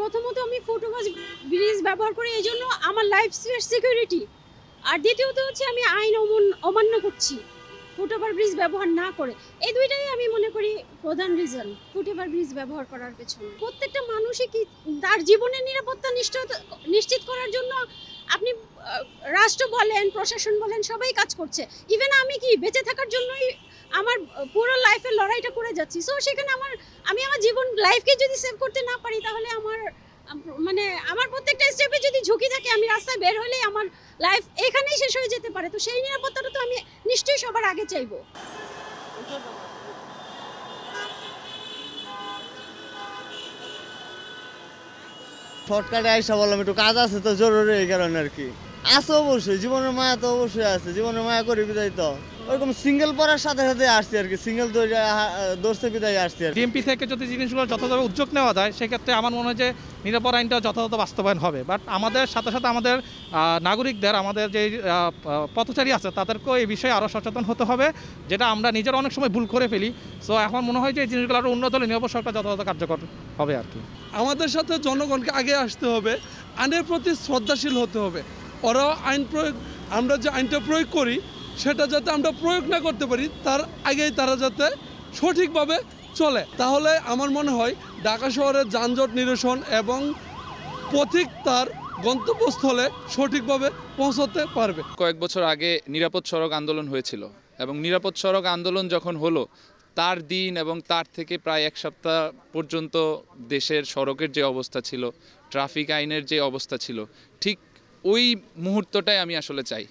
প্রথমত আমি foot over bridge ব্যবহার করি এই জন্য আমার লাইফ সিকিউরিটি, আর দ্বিতীয়ত হচ্ছে আমি আইন অমান্য করছি ফুটওভার ব্রিজ ব্যবহার না করে। এই দুইটাই আমি মনে করি প্রধান রিজন ফুটওভার ব্রিজ ব্যবহার করার পেছনে। প্রত্যেকটা মানুষই কি তার জীবনের নিরাপত্তা নিশ্চিত করার জন্য আপনি রাষ্ট্র বলেন, প্রশাসন বলেন, সবাই কাজ করছে। ইভেন আমি কি বেঁচে থাকার জন্যই আমার পুরো লাইফের লড়াইটা করে যাচ্ছি। সো সেখানে আমি আমার জীবন লাইফকে যদি সেভ করতে না পারি, তাহলে আমার প্রত্যেকটা স্টেপে যদি ঝুঁকি থাকে, আমি রাস্তায় বের হলে আমার লাইফ এখানেই শেষ হয়ে যেতে পারে। তো সেই নিরাপত্তাটা তো আমি নিশ্চয়ই সবার আগে চাইবো। শর্টকাটে আইসা বললাম একটু কাজ আছে তো জরুরি, এই কারণে আর কি। আছে অবশ্যই, জীবনের মায়া তো অবশ্যই আছে, জীবনের মায়া করি বিদায় তো ওরকম সিঙ্গেল পড়ার সাথে সাথে আসছি আর কি, সিঙ্গেল দোষে বিদায় আসছি আর কি। ডিএমপি থেকে যদি জিনিসগুলো যথাযথ উদ্যোগ নেওয়া যায়, সেক্ষেত্রে আমার মনে হয় যে নিরাপদ আইনটা যথাযথ বাস্তবায়ন হবে। বাট আমাদের সাথে সাথে আমাদের নাগরিকদের, আমাদের যে পথচারী আছে, তাদেরকেও এই বিষয়ে আরও সচেতন হতে হবে, যেটা আমরা নিজেরা অনেক সময় ভুল করে ফেলি। সো এখন মনে হয় যে এই জিনিসগুলো আরও উন্নত হলে নিরাপদ সরকার যথাযথ কার্যকর হবে আর কি। আমাদের সাথে জনগণকে আগে আসতে হবে, আইনের প্রতি শ্রদ্ধাশীল হতে হবে। ওরা আইন প্রয়োগ, আমরা যে আইনটা প্রয়োগ করি সেটা যাতে আমরা প্রয়োগ না করতে পারি, তার আগেই তারা যাতে সঠিকভাবে চলে, তাহলে আমার মনে হয় ঢাকা শহরের যানজট নিরসন এবং পথিক তার গন্তব্যস্থলে সঠিকভাবে পৌঁছতে পারবে। কয়েক বছর আগে নিরাপদ সড়ক আন্দোলন হয়েছিল, এবং নিরাপদ সড়ক আন্দোলন যখন হলো, তার দিন এবং তার থেকে প্রায় এক সপ্তাহ পর্যন্ত দেশের সড়কের যে অবস্থা ছিল, ট্রাফিক আইনের যে অবস্থা ছিল, ঠিক ওই মুহূর্তটাই আমি আসলে চাই।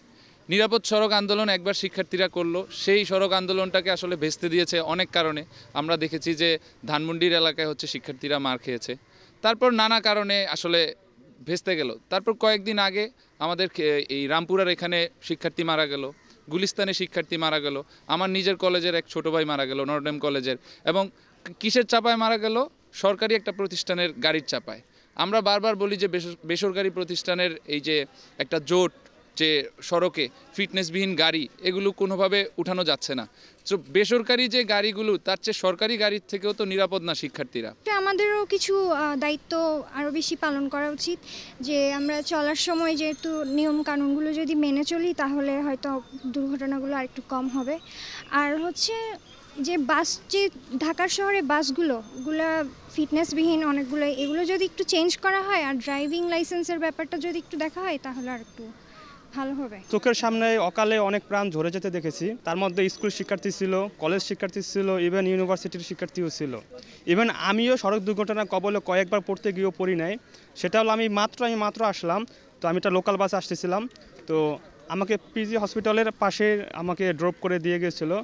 নিরাপদ সড়ক আন্দোলন একবার শিক্ষার্থীরা করলো, সেই সড়ক আন্দোলনটাকে আসলে ভেস্তে দিয়েছে অনেক কারণে। আমরা দেখেছি যে ধানমন্ডির এলাকায় হচ্ছে শিক্ষার্থীরা মার খেয়েছে, তারপর নানা কারণে আসলে ভেস্তে গেল। তারপর কয়েকদিন আগে আমাদের এই রামপুরার এখানে শিক্ষার্থী মারা গেল, গুলিস্তানে শিক্ষার্থী মারা গেল, আমার নিজের কলেজের এক ছোটো ভাই মারা গেল নটরডেম কলেজের। এবং কিসের চাপায় মারা গেল? সরকারি একটা প্রতিষ্ঠানের গাড়ির চাপায়। আমরা বারবার বলি যে বেসরকারি প্রতিষ্ঠানের এই যে একটা জোট, যে সড়কে ফিটনেসবিহীন গাড়ি, এগুলো কোনোভাবে উঠানো যাচ্ছে না। তো বেসরকারি যে গাড়িগুলো, তার চেয়ে সরকারি গাড়ির থেকেও তো নিরাপদ না শিক্ষার্থীরা। আমাদেরও কিছু দায়িত্ব আরও বেশি পালন করা উচিত, যে আমরা চলার সময় যেহেতু নিয়ম কানুনগুলো যদি মেনে চলি, তাহলে হয়তো দুর্ঘটনাগুলো আরেকটু কম হবে। আর হচ্ছে যে যে ঢাকার শহরে বাসগুলো ফিটনেসবিহীন অনেকগুলো, এগুলো যদি একটু চেঞ্জ করা হয়, আর ড্রাইভিং লাইসেন্সের ব্যাপারটা যদি একটু দেখা হয়, তাহলে আর একটু ভালো হবে। চোখের সামনে অকালে অনেক প্রাণ ঝরে যেতে দেখেছি। তার মধ্যে স্কুল শিক্ষার্থী ছিল, কলেজ শিক্ষার্থী ছিল, ইভেন ইউনিভার্সিটির শিক্ষার্থীও ছিল। ইভেন আমিও সড়ক দুর্ঘটনার কবলে কয়েকবার পড়তে গিয়েও পড়ি নাই। সেটা হলো আমি মাত্র আসলাম, তো আমি একটা লোকাল বাসে আসতেছিলাম, তো আমাকে পিজি হসপিটালের পাশে আমাকে ড্রপ করে দিয়ে গেছিলো।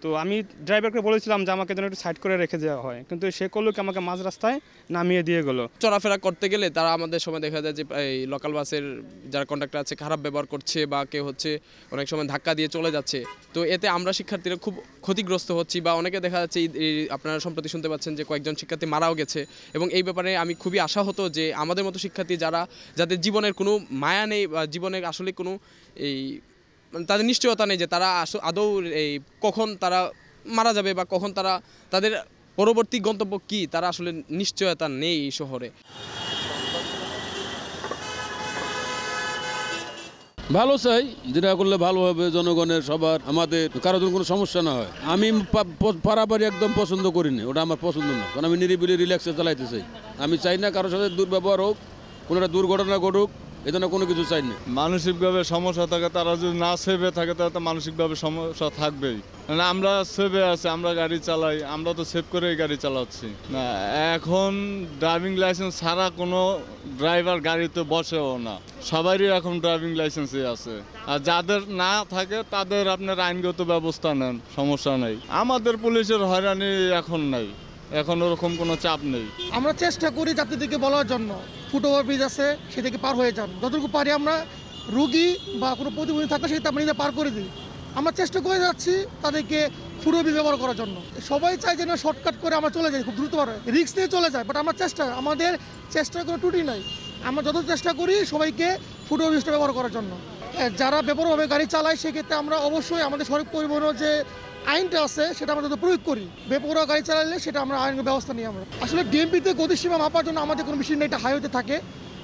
তো আমি ড্রাইভারকে বলেছিলাম যে আমাকে যেন একটু সাইড করে রেখে দেওয়া হয়, কিন্তু সে করলো কি আমাকে মাঝ রাস্তায় নামিয়ে দিয়ে গেল। চলাফেরা করতে গেলে তারা আমাদের সময় দেখা যায় যে এই লোকাল বাসের যারা কন্ডাক্টর আছে খারাপ ব্যবহার করছে, বা কেউ হচ্ছে অনেক সময় ধাক্কা দিয়ে চলে যাচ্ছে। তো এতে আমরা শিক্ষার্থীরা খুব ক্ষতিগ্রস্ত হচ্ছি, বা অনেকে দেখা যাচ্ছে আপনারা সম্প্রতি শুনতে পাচ্ছেন যে কয়েকজন শিক্ষার্থী মারাও গেছে। এবং এই ব্যাপারে আমি খুবই আশাহত যে আমাদের মতো শিক্ষার্থী যাদের জীবনের কোনো মায়া নেই, বা জীবনের আসলে কোনো তাদের নিশ্চয়তা নেই যে তারা আদৌ কখন তারা মারা যাবে, বা কখন তাদের পরবর্তী গন্তব্য কি, তারা আসলে নিশ্চয়তা নেই এই শহরে। ভালো চাই, যেটা করলে ভালো হবে জনগণের, সবার, আমাদের কারোর কোনো সমস্যা না হয়। আমি পারাপারি একদম পছন্দ করি না, ওটা আমার পছন্দ না, কারণ আমি নিরিবিলি রিল্যাক্সে চালাইতে চাই। আমি চাই না কারোর সাথে দুর্ব্যবহার হোক, কোনো একটা দুর্ঘটনা ঘটুক, এই জন্য কোনো কিছু চাই না। মানসিকভাবে সমস্যা থাকে, তারা যদি না সেভে থাকে তাহলে তো মানসিকভাবে সমস্যা থাকবেই। মানে আমরা সেভে আছি, আমরা গাড়ি চালাই, আমরা তো সেভ করেই গাড়ি চালাচ্ছি না। এখন ড্রাইভিং লাইসেন্স ছাড়া কোনো ড্রাইভার গাড়িতে বসেও না, সবারই এখন ড্রাইভিং লাইসেন্সই আছে। আর যাদের না থাকে তাদের আপনার আইনগত ব্যবস্থা নেন, সমস্যা নেই। আমাদের পুলিশের হয়রানি এখন নাই, এখন ওরকম কোনো চাপ নেই। আমরা চেষ্টা করি যাত্রীদেরকে বলার জন্য ফুটওভার ব্রিজ আছে সেটাকে পার হয়ে যান, যতটুকু পারি আমরা রুগী বা কোনো প্রতিবন্ধী থাকলে সেটা আমরা নিজে পার করে দিই। আমরা চেষ্টা করে যাচ্ছি তাদেরকে ফুটওভার ব্রিজ ব্যবহার করার জন্য। সবাই চাই যেন শর্টকাট করে আমরা চলে যাই, খুব দ্রুত পারে, রিস্ক নিয়ে চলে যায়, বাট আমাদের চেষ্টার কোনো ত্রুটি নাই। আমরা যত চেষ্টা করি সবাইকে ফুটওভার ব্রিজটা ব্যবহার করার জন্য। যারা বেপরোয়াভাবে গাড়ি চালায় সেক্ষেত্রে আমরা অবশ্যই আমাদের সড়ক পরিবহনের যে আইনটা আছে সেটা আমরা যাতে প্রয়োগ করি। বেপরোয়া গাড়ি চালালে সেটা আমরা আইন ব্যবস্থা নিই। আমরা আসলে ডিএমপিতে গতিসীমা মাপার জন্য আমাদের কোনো মেশিন নেই, এটা হাইওয়েতে থাকে।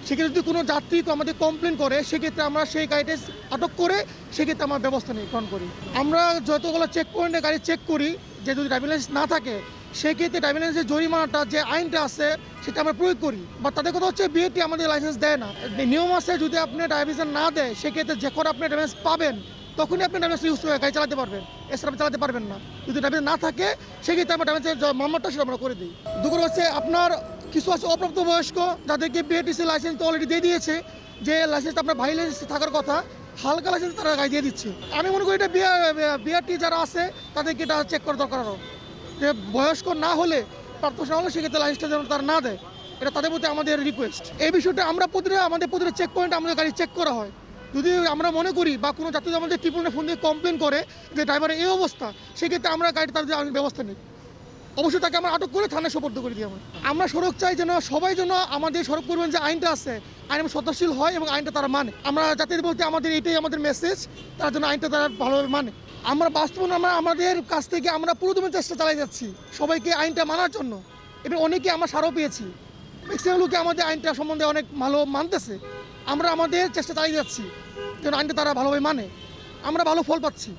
সেক্ষেত্রে যদি কোনো যাত্রী আমাদের কমপ্লেন করে সেক্ষেত্রে আমরা সেই গাড়িটা আটক করে সেক্ষেত্রে আমরা ব্যবস্থা নিই, গ্রহণ করি। আমরা যতগুলো চেক পয়েন্টে গাড়ি চেক করি যে যদি ড্রাইভিং লাইসেন্স না থাকে সেক্ষেত্রে ড্রাইভিং লাইসেন্সের জরিমানাটা যে আইনটা আছে সেটা আমরা প্রয়োগ করি। বা তাদের কথা হচ্ছে বিএটি আমাদের লাইসেন্স দেয় না। নিয়ম আছে যদি আপনি ড্রাইভিং লাইসেন্স না দেয় সেক্ষেত্রে যখন আপনি ড্রাইভিং পাবেন তখনই আপনি ড্রাইভিং ইউজ করে গাড়ি চালাতে পারবেন, এছাড়া আপনি চালাতে পারবেন না। যদি ড্রাইভিং না থাকে সেক্ষেত্রে আমরা ড্রাইভিং মামলাটা সেটা আমরা করে দিই। দুপুর হচ্ছে আপনার কিছু আছে অপ্রাপ্তবয়স্ক যাদেরকে বিএটিসি লাইসেন্স তো অলরেডি দিয়ে দিয়েছে, যে লাইসেন্স আপনার ভাই লাইসেন্স থাকার কথা হালকা লাইসেন্স তারা গাড়ি দিয়ে দিচ্ছে। আমি মনে করি এটা বিআরটি যারা আছে তাদেরকে এটা চেক করা দরকার আরও, যে বয়স্ক না হলে প্রাপ্তবয়স্ক না হলে সেক্ষেত্রে লাইসেন্সটা যেন তারা না দেয়, এটা তাদের প্রতি আমাদের রিকোয়েস্ট। এই বিষয়টা আমরা আমাদের প্রতিটা চেক পয়েন্টে আমাদের গাড়ি চেক করা হয়। যদি আমরা মনে করি বা কোনো যাত্রী আমাদের ট্রিপল ফোন দিয়ে কমপ্লেন করে যে ড্রাইভারের এই অবস্থা, সেক্ষেত্রে আমরা গাড়ি তাদের আইনি ব্যবস্থা নিই। অবশ্যই তাকে আমরা আটক করে থানায় সোপর্দ করে দিই। আমরা সড়ক চাই যেন সবাই যেন আমাদের সড়ক পরিবহন যে আইনটা আছে আইন শ্রদ্ধাশীল হয় এবং আইনটা তারা মানে। আমরা যাত্রীদের বলতে আমাদের এটাই আমাদের মেসেজ, তার জন্য আইনটা তারা ভালোভাবে মানে। আমরা বাস্তবে আমরা আমাদের কাছ থেকে আমরা পুরোদমে চেষ্টা চালাই যাচ্ছি সবাইকে আইনটা মানার জন্য। এবং অনেকে আমরা সারও পেয়েছি, ম্যাক্সিমাম লোকে আমাদের আইনটা সম্বন্ধে অনেক ভালো মানতেছে। আমরা আমাদের চেষ্টা চালিয়ে যাচ্ছি যেন আইনটা তারা ভালোভাবে মানে, আমরা ভালো ফল পাচ্ছি।